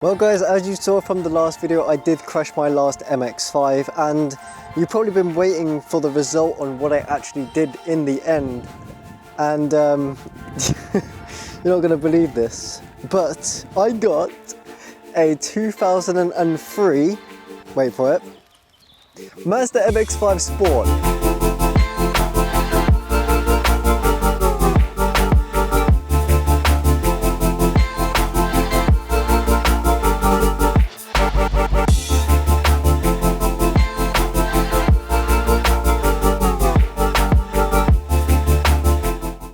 Well guys, as you saw from the last video, I did crash my last MX-5 and you've probably been waiting for the result on what I actually did in the end. And you're not going to believe this, but I got a 2003, wait for it, Mazda MX-5 Sport.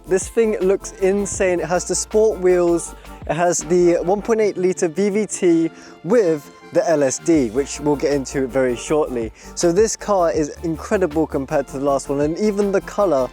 This thing looks insane. It has the sport wheels, it has the 1.8 litre VVT with the LSD, which we'll get into very shortly. So this car is incredible compared to the last one, and even the colour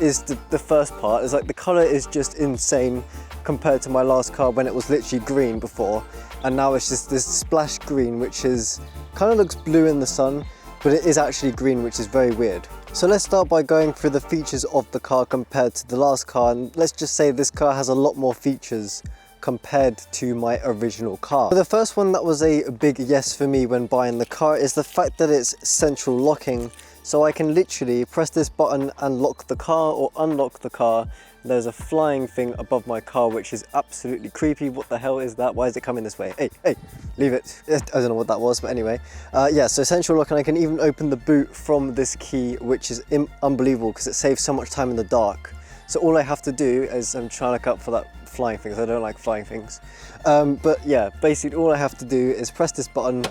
is the first part. It's like the colour is just insane compared to my last car when it was literally green before, and now it's just this splash green, which is kind of looks blue in the sun, but it is actually green, which is very weird. So let's start by going through the features of the car compared to the last car, and let's just say this car has a lot more features compared to my original car. So the first one that was a big yes for me when buying the car is the fact that it's central locking. So I can literally press this button and lock the car or unlock the car. There's a flying thing above my car, which is absolutely creepy. What the hell is that? Why is it coming this way? Hey, leave it. I don't know what that was, but anyway. Yeah, so central lock, and I can even open the boot from this key, which is unbelievable because it saves so much time in the dark. So all I have to do is, I'm trying to look up for that flying thing, because I don't like flying things. But yeah, basically all I have to do is press this button,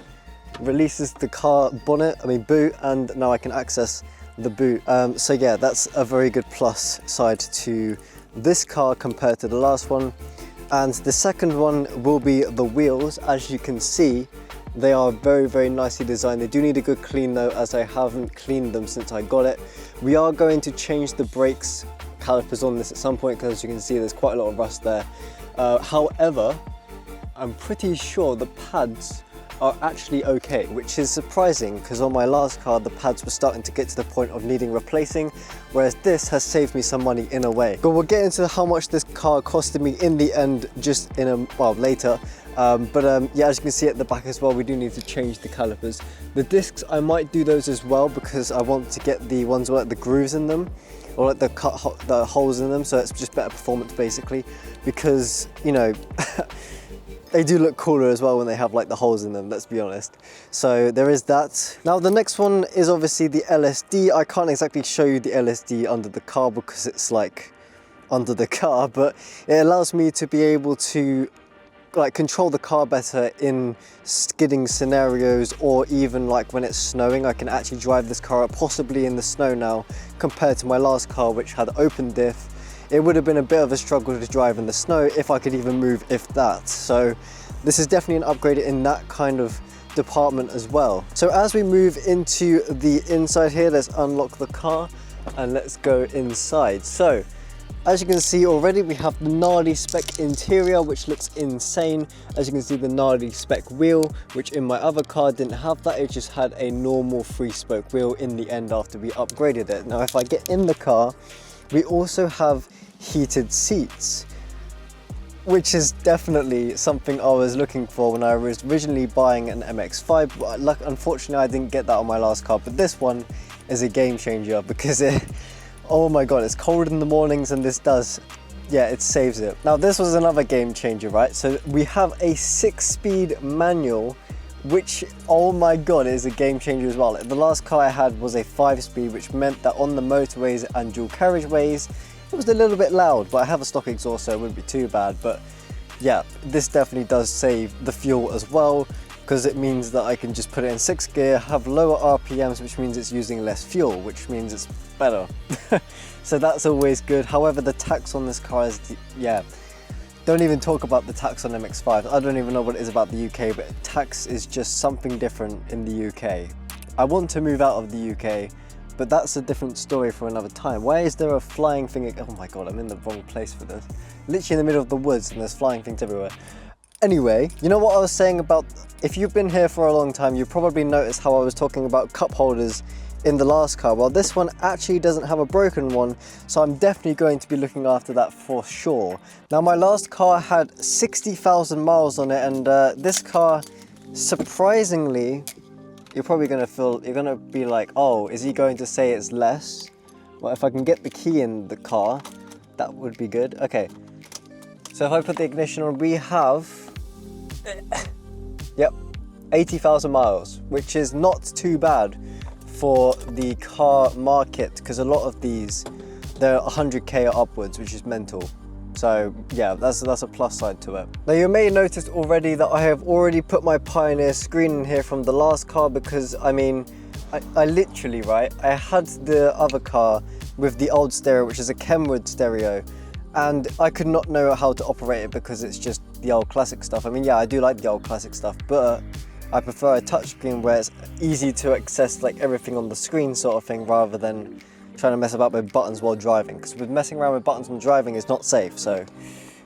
releases the car boot, and now I can access the boot. So yeah, that's a very good plus side to this car compared to the last one. And the second one will be the wheels. As you can see, they are very, very nicely designed. They do need a good clean though, as I haven't cleaned them since I got it. We are going to change the brakes calipers on this at some point, because as you can see, there's quite a lot of rust there. However, I'm pretty sure the pads are actually okay, which is surprising because on my last car the pads were starting to get to the point of needing replacing, whereas this has saved me some money in a way. But we'll get into how much this car costed me in the end just in later. Yeah, as you can see at the back as well, we do need to change the calipers. The discs, I might do those as well because I want to get the ones with like the grooves in them, or like the holes in them, so it's just better performance basically, because you know they do look cooler as well when they have like the holes in them, let's be honest. So there is that. Now the next one is obviously the LSD. I can't exactly show you the LSD under the car because it's like under the car, but it allows me to be able to like control the car better in skidding scenarios, or even like when it's snowing. I can actually drive this car possibly in the snow now compared to my last car, which had open diff. It would have been a bit of a struggle to drive in the snow if I could even move, if that. So this is definitely an upgrade in that kind of department as well. So as we move into the inside here, let's unlock the car and let's go inside. So as you can see already, we have the gnarly spec interior, which looks insane. As you can see, the gnarly spec wheel, which in my other car didn't have that. It just had a normal 3-spoke wheel in the end after we upgraded it. Now if I get in the car, we also have heated seats, which is definitely something I was looking for when I was originally buying an MX-5, but unfortunately I didn't get that on my last car. But this one is a game changer because oh my god, it's cold in the mornings, and this does, yeah, it saves it. Now this was another game changer, right? So we have a 6-speed manual, which, oh my god, is a game changer as well. Like, the last car I had was a 5-speed, which meant that on the motorways and dual carriageways, it was a little bit loud, but I have a stock exhaust, so it wouldn't be too bad. But yeah, this definitely does save the fuel as well, because it means that I can just put it in 6th gear, have lower RPMs, which means it's using less fuel, which means it's better. So that's always good. However, the tax on this car is, yeah, don't even talk about the tax on MX-5. I don't even know what it is about the UK, but tax is just something different in the UK. I want to move out of the UK, but that's a different story for another time. Why is there a flying thing? Oh my god, I'm in the wrong place for this. Literally in the middle of the woods, and there's flying things everywhere. Anyway, you know what I was saying about, if you've been here for a long time, you probably noticed how I was talking about cup holders in the last car. Well, this one actually doesn't have a broken one, so I'm definitely going to be looking after that for sure. Now, my last car had 60,000 miles on it, and this car, surprisingly, you're probably going to feel, you're going to be like, oh, is he going to say it's less? Well, if I can get the key in the car, that would be good. Okay, so if I put the ignition on, we have, yep, 80,000 miles, which is not too bad for the car market, because a lot of these, they're 100k or upwards, which is mental. So yeah, that's a plus side to it. Now, you may have noticed already that I have already put my Pioneer screen in here from the last car, because I mean, I literally, right, I had the other car with the old stereo, which is a Kenwood stereo, and I could not know how to operate it because it's just the old classic stuff. I mean, yeah, I do like the old classic stuff, but I prefer a touchscreen where it's easy to access like everything on the screen sort of thing, rather than trying to mess about with buttons while driving, because with messing around with buttons while driving is not safe. So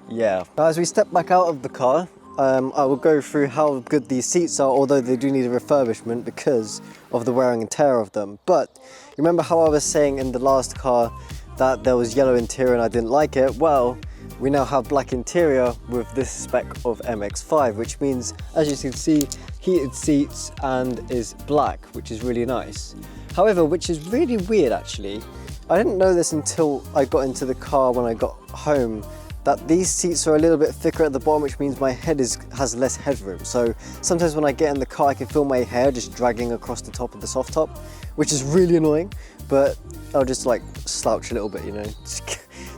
yeah. Now, as we step back out of the car, I will go through how good these seats are, although they do need a refurbishment because of the wearing and tear of them. But remember how I was saying in the last car that there was yellow interior and I didn't like it? Well, we now have black interior with this spec of MX-5, which means, as you can see, heated seats and is black, which is really nice. However, which is really weird actually, I didn't know this until I got into the car when I got home, that these seats are a little bit thicker at the bottom, which means my head has less headroom. So sometimes when I get in the car, I can feel my hair just dragging across the top of the soft top, which is really annoying, but I'll just like slouch a little bit, you know,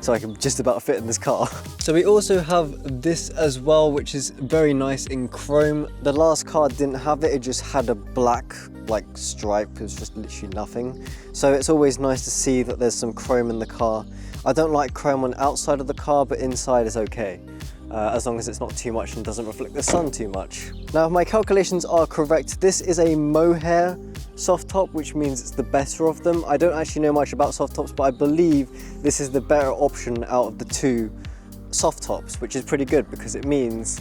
so I can just about fit in this car. So we also have this as well, which is very nice in chrome. The last car didn't have it, it just had a black like stripe, it was just literally nothing. So it's always nice to see that there's some chrome in the car. I don't like chrome on outside of the car, but inside is okay, as long as it's not too much and doesn't reflect the sun too much. Now, if my calculations are correct, this is a mohair soft top, which means it's the better of them. I don't actually know much about soft tops, but I believe this is the better option out of the two soft tops, which is pretty good because it means,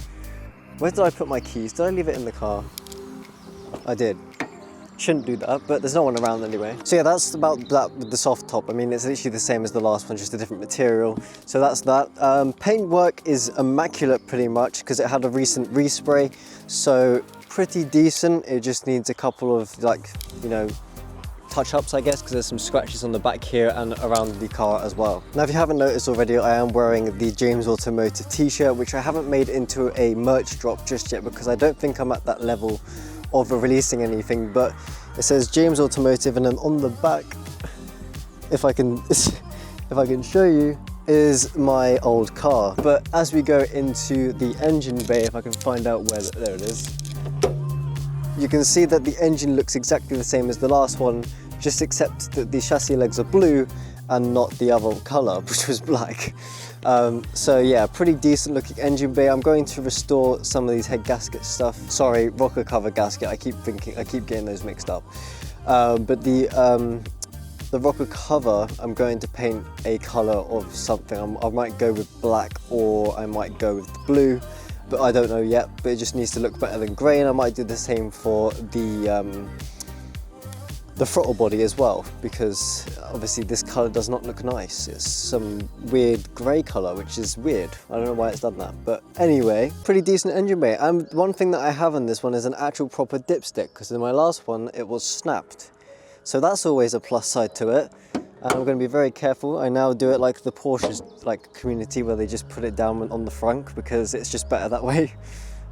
where did I put my keys? Did I leave it in the car? I did. Shouldn't do that, but there's no one around anyway. So yeah, that's about that with the soft top. I mean, it's literally the same as the last one, just a different material. So that's that. Paintwork is immaculate pretty much because it had a recent respray. So pretty decent. It just needs a couple of like, you know, touch-ups, I guess, because there's some scratches on the back here and around the car as well. Now, if you haven't noticed already, I am wearing the JamesAutoMotive t-shirt, which I haven't made into a merch drop just yet because I don't think I'm at that level of releasing anything, but it says JamesAutoMotive, and then on the back, if I can show you, is my old car. But as we go into the engine bay, if I can find out where, there it is, you can see that the engine looks exactly the same as the last one, just except that the chassis legs are blue and not the other color, which was black. So yeah, pretty decent looking engine bay. I'm going to restore some of these head gasket stuff. Sorry, rocker cover gasket. I keep getting those mixed up. But the rocker cover, I'm going to paint a color of something. I might go with black or I might go with blue, but I don't know yet. But it just needs to look better than grey, and I might do the same for the throttle body as well, because obviously this color does not look nice. It's some weird grey color, which is weird. I don't know why it's done that, but anyway, pretty decent engine bay. And one thing that I have on this one is an actual proper dipstick, because in my last one it was snapped, so that's always a plus side to it. And I'm going to be very careful. I now do it like the Porsche's like community, where they just put it down on the front because it's just better that way,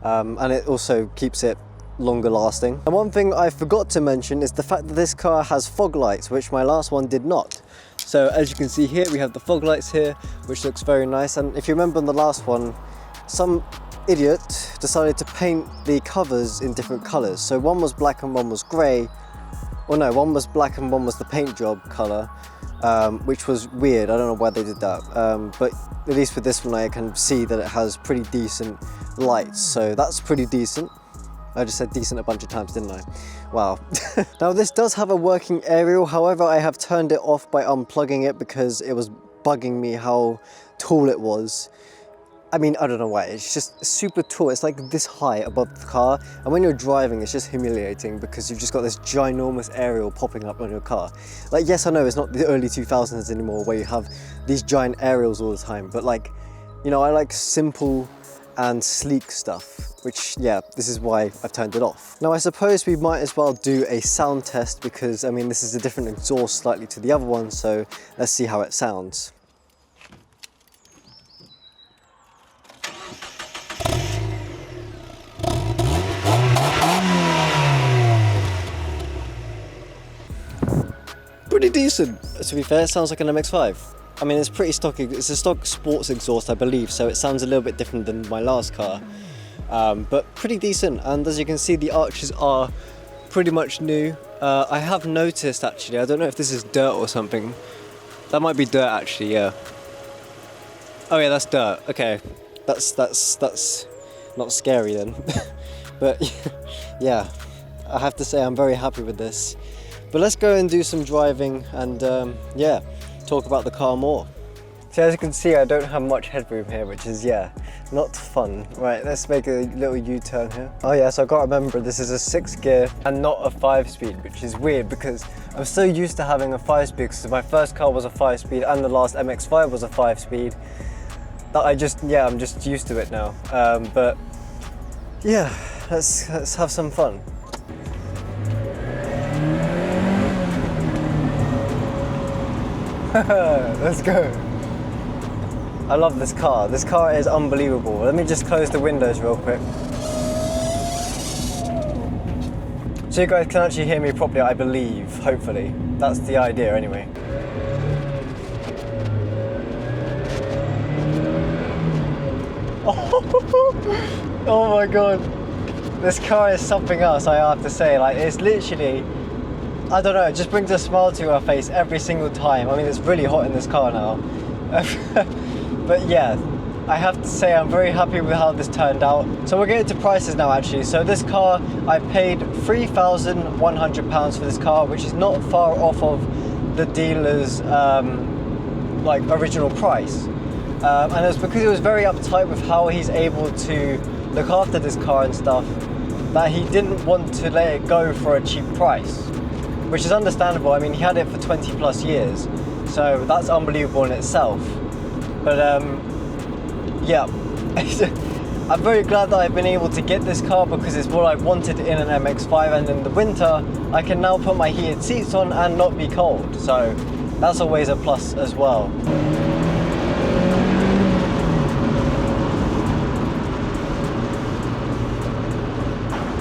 and it also keeps it longer lasting. And one thing I forgot to mention is the fact that this car has fog lights, which my last one did not. So as you can see here, we have the fog lights here, which looks very nice. And if you remember on the last one, some idiot decided to paint the covers in different colors. So one was black and one was gray. Or no, one was black and one was the paint job color, which was weird. I don't know why they did that. But at least with this one, I can see that it has pretty decent lights. So that's pretty decent. I just said decent a bunch of times, didn't I? Wow. Now, this does have a working aerial. However, I have turned it off by unplugging it because it was bugging me how tall it was. I mean, I don't know why, it's just super tall. It's like this high above the car, and when you're driving, it's just humiliating because you've just got this ginormous aerial popping up on your car. Like, yes, I know it's not the early 2000s anymore where you have these giant aerials all the time, but like, you know, I like simple and sleek stuff, which, yeah, this is why I've turned it off. Now, I suppose we might as well do a sound test because, I mean, this is a different exhaust slightly to the other one, so let's see how it sounds. Pretty decent. To be fair, it sounds like an MX-5. I mean, it's pretty stock, it's a stock sports exhaust, I believe, so it sounds a little bit different than my last car. But pretty decent, and as you can see, the arches are pretty much new. I have noticed, actually, I don't know if this is dirt or something. That might be dirt, actually, yeah. Oh yeah, that's dirt, okay. That's not scary then. But yeah, I have to say I'm very happy with this. But let's go and do some driving and yeah, talk about the car more. So as you can see, I don't have much headroom here, which is, yeah, not fun. Right, let's make a little U-turn here. Oh yeah, so I've got to remember this is a 6-gear and not a 5-speed, which is weird because I'm so used to having a 5-speed because my first car was a 5-speed and the last MX-5 was a 5-speed. That I'm just used to it now. But yeah, let's have some fun. Let's go. I love this car. This car is unbelievable. Let me just close the windows real quick. So you guys can actually hear me properly, I believe, hopefully. That's the idea anyway. Oh my god. This car is something else, I have to say. Like, it's literally, I don't know, it just brings a smile to our face every single time. I mean, it's really hot in this car now. But yeah, I have to say I'm very happy with how this turned out. So we're getting to prices now, actually. So this car, I paid £3,100 for this car, which is not far off of the dealer's like original price. And it was because he was very uptight with how he's able to look after this car and stuff, that he didn't want to let it go for a cheap price. Which is understandable. I mean, he had it for 20 plus years, so that's unbelievable in itself. But yeah, I'm very glad that I've been able to get this car because it's what I wanted in an MX-5, and in the winter I can now put my heated seats on and not be cold, so that's always a plus as well.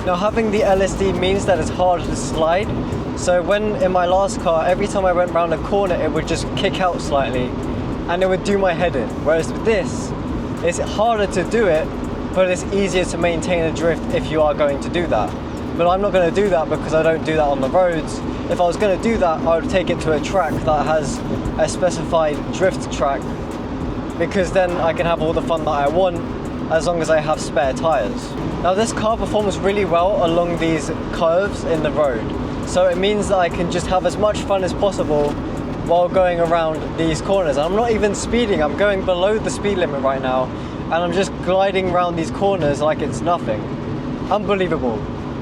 Now, having the LSD means that it's hard to slide. So when in my last car, every time I went around a corner, it would just kick out slightly and it would do my head in. Whereas with this, it's harder to do it, but it's easier to maintain a drift if you are going to do that. But I'm not going to do that because I don't do that on the roads. If I was going to do that, I would take it to a track that has a specified drift track, because then I can have all the fun that I want as long as I have spare tires. Now, this car performs really well along these curves in the road. So it means that I can just have as much fun as possible while going around these corners. And I'm not even speeding, I'm going below the speed limit right now, and I'm just gliding around these corners like it's nothing. Unbelievable.